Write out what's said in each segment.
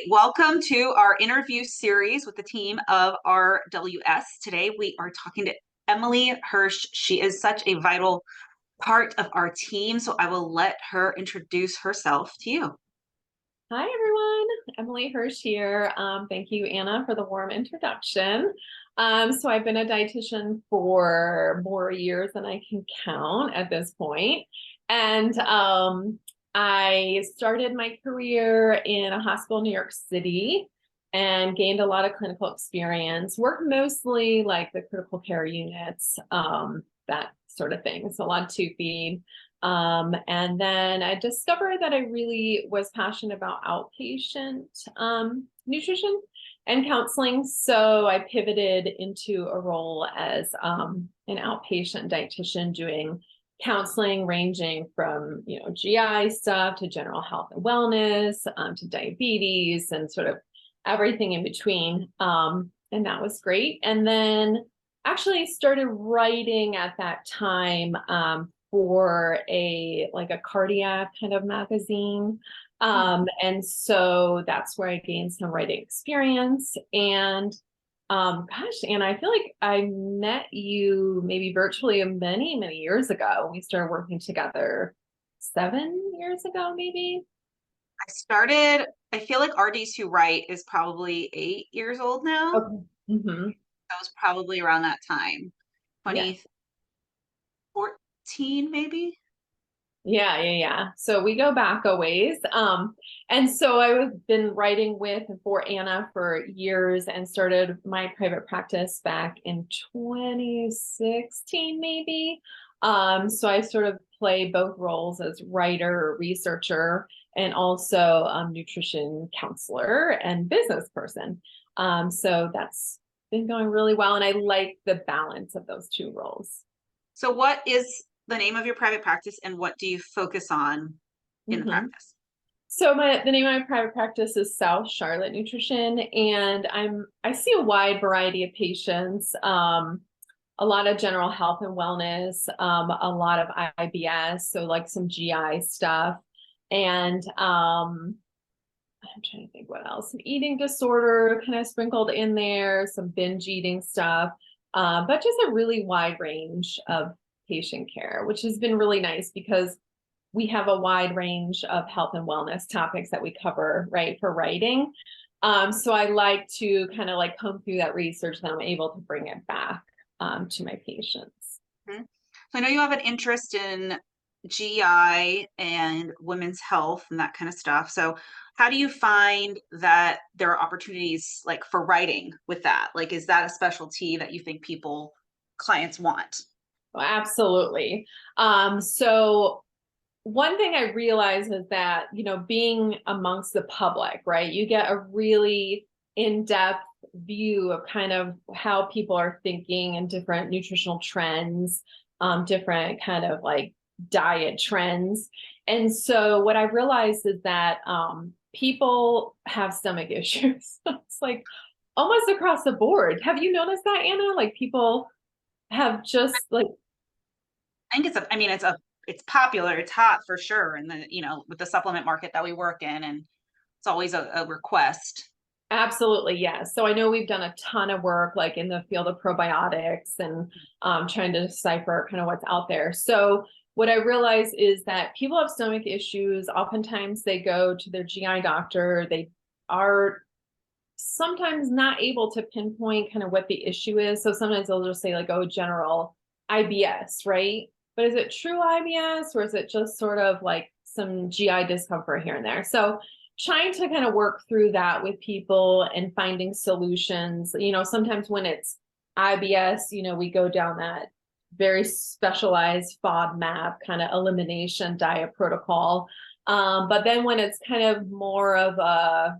Welcome to our interview series with the team of RWS. Today we are talking to Emily Hirsch. She is such a vital part of our team, so I will let her introduce herself to you. Hi, everyone. Emily Hirsch here. Thank you, Anna, for the warm introduction. So I've been a dietitian for more years than I can count at this point. And I started my career in a hospital in New York City and gained a lot of clinical experience, worked mostly like the critical care units, that sort of thing. So a lot of tube feed. And then I discovered that I really was passionate about outpatient nutrition and counseling. So I pivoted into a role as an outpatient dietitian doing counseling ranging from, GI stuff to general health and wellness, to diabetes and sort of everything in between. And that was great. And then actually started writing at that time for a cardiac kind of magazine. And so that's where I gained some writing experience. And and I feel like I met you maybe virtually many, many years ago. We started working together 7 years ago, maybe. I feel like RDs Who Write is probably 8 years old now. Okay. Mm-hmm. That was probably around that time, Yeah. 2014 maybe. Yeah. So we go back a ways. And so I've been writing with and for Anna for years and started my private practice back in 2016, maybe. So I sort of play both roles as writer, researcher, and also nutrition counselor and business person. So that's been going really well. And I like the balance of those two roles. So what is the name of your private practice and what do you focus on in the Mhm. practice? So the name of my private practice is South Charlotte Nutrition, and I see a wide variety of patients, a lot of general health and wellness, a lot of IBS, so like some GI stuff, and I'm trying to think what else, some eating disorder kind of sprinkled in there, some binge eating stuff, but just a really wide range of patient care, which has been really nice because we have a wide range of health and wellness topics that we cover, right, for writing. So I like to kind of like comb through that research, and I'm able to bring it back to my patients. Mhm. So I know you have an interest in GI and women's health and that kind of stuff. So how do you find that there are opportunities like for writing with that? Like, is that a specialty that you think clients want? Well, absolutely. So one thing I realize is that, being amongst the public, right, you get a really in-depth view of kind of how people are thinking and different nutritional trends, different kind of like diet trends. And so what I realized is that people have stomach issues. It's like almost across the board. Have you noticed that, Anna? Like people have just like, I think it's popular, it's hot for sure. And with the supplement market that we work in, and it's always a request. absolutely, yes. So I know we've done a ton of work like in the field of probiotics and trying to decipher kind of what's out there. So what I realize is that people have stomach issues. Oftentimes they go to their GI doctor. They are sometimes not able to pinpoint kind of what the issue is. So sometimes they'll just say like, oh, general IBS, right? But is it true IBS or is it just sort of like some GI discomfort here and there? So trying to kind of work through that with people and finding solutions. Sometimes when it's IBS, we go down that very specialized FODMAP kind of elimination diet protocol. But then when it's kind of more of a,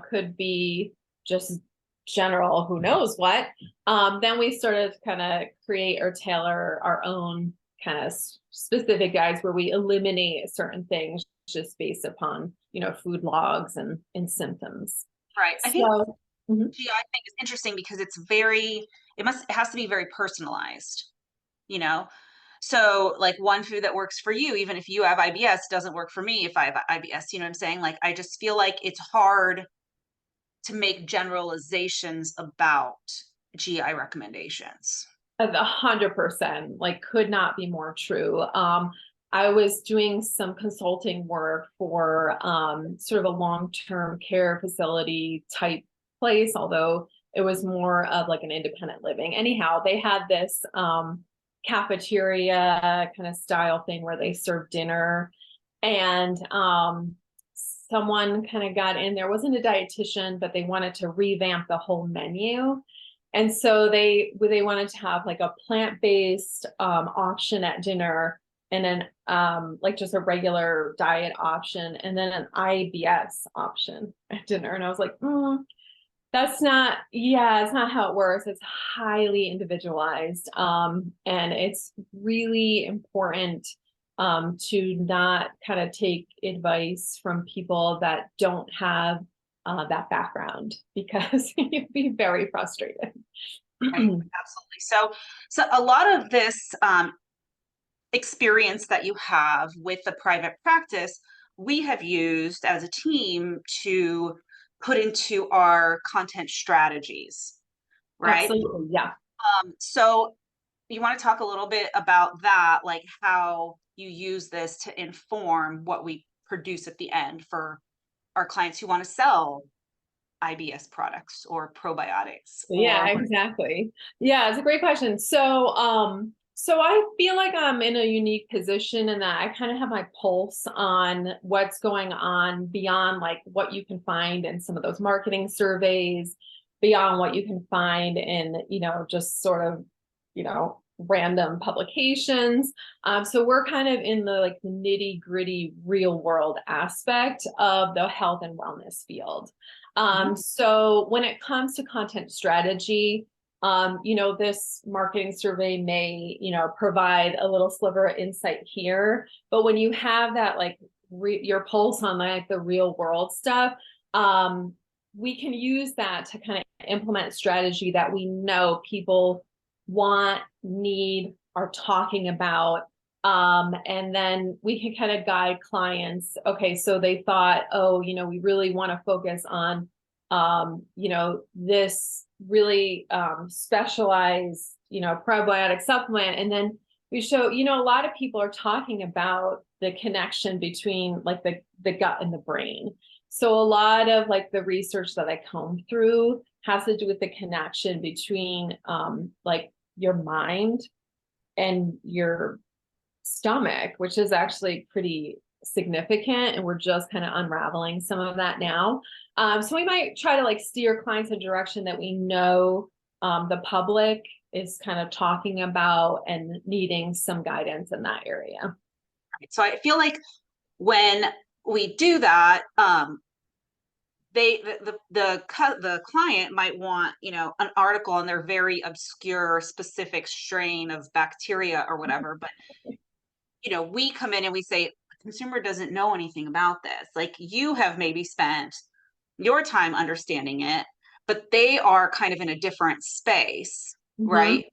could be just general, who knows what, then we sort of kind of create or tailor our own kind of specific guides where we eliminate certain things just based upon, food logs and symptoms. Right. I think So, mhm. GI thing is interesting because it has to be very personalized, you know? So like one food that works for you, even if you have IBS, doesn't work for me if I have IBS, you know what I'm saying? Like I just feel like it's hard to make generalizations about GI recommendations. 100%, like could not be more true. I was doing some consulting work for sort of a long-term care facility type place, although it was more of like an independent living. Anyhow, they had this cafeteria kind of style thing where they served dinner, and someone kind of got in there, wasn't a dietitian, but they wanted to revamp the whole menu. And so they wanted to have like a plant-based option at dinner, and then like just a regular diet option, and then an IBS option at dinner. And I was like, that's not, yeah, it's not how it works. It's highly individualized. And it's really important to not kind of take advice from people that don't have that background, because you'd be very frustrated. Right, absolutely. So a lot of this experience that you have with the private practice, we have used as a team to put into our content strategies, right? Absolutely, yeah. So you want to talk a little bit about that, like how you use this to inform what we produce at the end for our clients who want to sell IBS products or probiotics Yeah, or exactly. Yeah, it's a great question. So I feel like I'm in a unique position in that I kind of have my pulse on what's going on beyond like what you can find in some of those marketing surveys, beyond what you can find in, just sort of, random publications. So we're kind of in the like the nitty gritty real world aspect of the health and wellness field. Mhm. So when it comes to content strategy, this marketing survey may, provide a little sliver of insight here, but when you have that, like your pulse on like the real world stuff, we can use that to kind of implement strategy that we know people want, need, are talking about. And then we can kind of guide clients. Okay, so they thought, oh, we really want to focus on, this really specialized, probiotic supplement. And then we show, a lot of people are talking about the connection between like the gut and the brain. So a lot of like the research that I comb through has to do with the connection between like your mind and your stomach, which is actually pretty significant. And we're just kind of unraveling some of that now. So we might try to like steer clients in a direction that we know the public is kind of talking about and needing some guidance in that area. So I feel like when we do that, the client might want, an article on their very obscure specific strain of bacteria or whatever, but we come in and we say the consumer doesn't know anything about this. Like you have maybe spent your time understanding it, but they are kind of in a different space, Mm-hmm. right?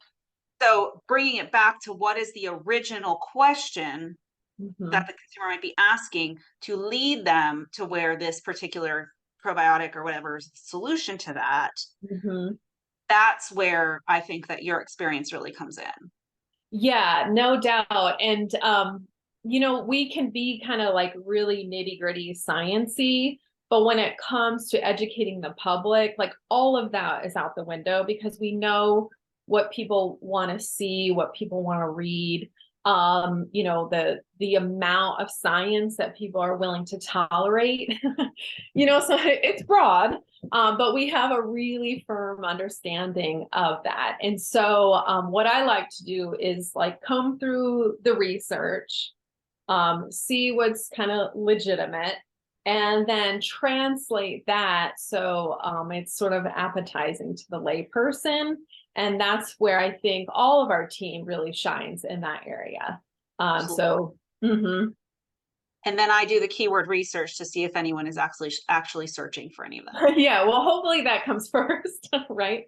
So bringing it back to what is the original question Mm-hmm. that the consumer might be asking to lead them to where this particular probiotic or whatever is the solution to that. Mm-hmm. That's where I think that your experience really comes in. Yeah, no doubt. And we can be kind of like really nitty-gritty sciencey, but when it comes to educating the public, like all of that is out the window because we know what people want to see, what people want to read. The amount of science that people are willing to tolerate. So it's broad, but we have a really firm understanding of that. And so what I like to do is like comb through the research, see what's kind of legitimate, and then translate that so it's sort of appetizing to the layperson. And that's where I think all of our team really shines in that area. Absolutely. So, mhm. And then I do the keyword research to see if anyone is actually searching for any of them. Yeah, well, hopefully that comes first, right?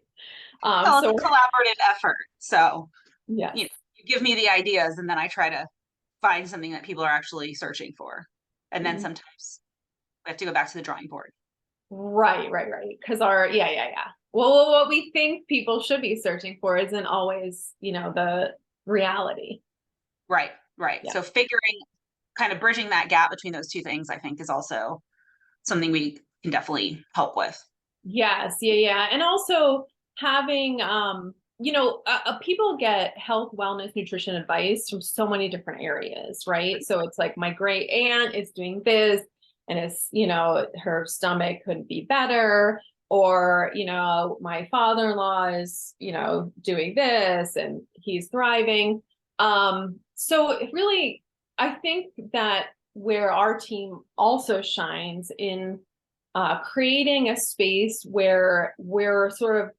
Well, it's So a collaborative effort. So, yes. you give me the ideas and then I try to find something that people are actually searching for. And then sometimes we have to go back to the drawing board. Right. Because yeah. Well, what we think people should be searching for isn't always, the reality. Right, right. Yeah. So figuring, kind of bridging that gap between those two things, I think is also something we can definitely help with. Yes, yeah. And also having, people get health, wellness, nutrition advice from so many different areas, right? So it's like my great aunt is doing this, and it's, her stomach could be better, or, my father-in-law is, doing this and he's thriving. So it really, I think that where our team also shines in creating a space where we're sort of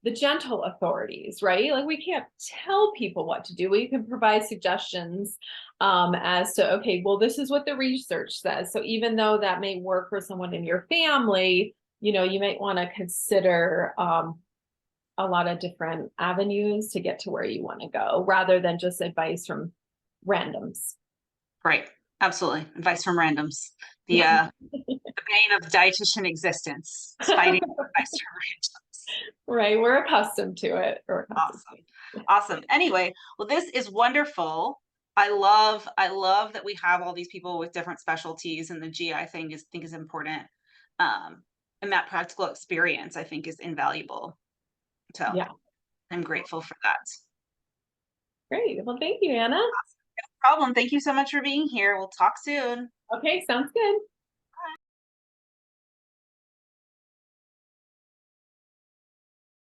the gentle authorities, right? Like we can't tell people what to do. We can provide suggestions as to, okay, well, this is what the research says. So even though that may work for someone in your family, you might want to consider a lot of different avenues to get to where you want to go rather than just advice from randoms. Right. Absolutely. Advice from randoms. The Yeah. the bane of dietitian existence. It's fighting advice from randoms. Right. We're accustomed to it. We're accustomed Awesome. to it. Awesome. Anyway, well, this is wonderful. I love that we have all these people with different specialties, and the GI thing is think is important. And that practical experience I think is invaluable. So Yeah. I'm grateful for that. Great. Well, thank you, Anna. Problem. Thank you so much for being here. We'll talk soon. Okay, sounds good.